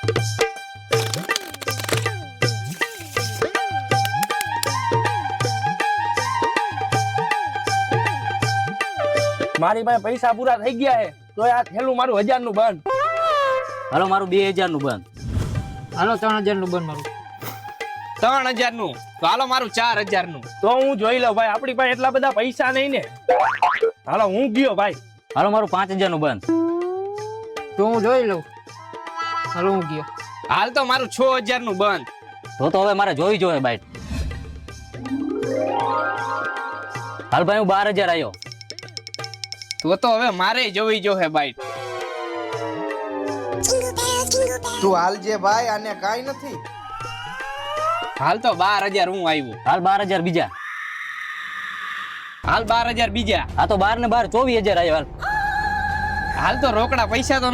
મારી પાસે પૈસા પૂરા થઈ ગયા છે તો આ થેલું મારું 1000 નું બંધ. હાલો મારું 2000 નું બંધ. હાલો 3000 નું બંધ મારું. 3000 નું તો હાલો મારું 4000 નું. તો હું જોઈ લઉં ભાઈ, આપણી પાસે એટલા બધા પૈસા નહીં ને. હાલો હું ગયો ભાઈ. હાલો મારું 5000 નું બંધ. તો હું જોઈ લઉં. હાલો હું ગયો. હાલ તો મારું 6000 નું બંધ. તો હવે મારે જોઈ જોઈએ બાઈટ. હાલ ભાઈ હું 12000 આવ્યો. તો હવે મારે જોવી જોહે બાઈટ. તું હાલજે ભાઈ, આને કાઈ નથી. હાલ તો 12000 હું આવ્યો. હાલ 12000 બીજા. હાલ 12000 બીજા. આ તો 12 ને 12 24000 આવ્યો. હાલ હાલ તો રોકડા પૈસા તો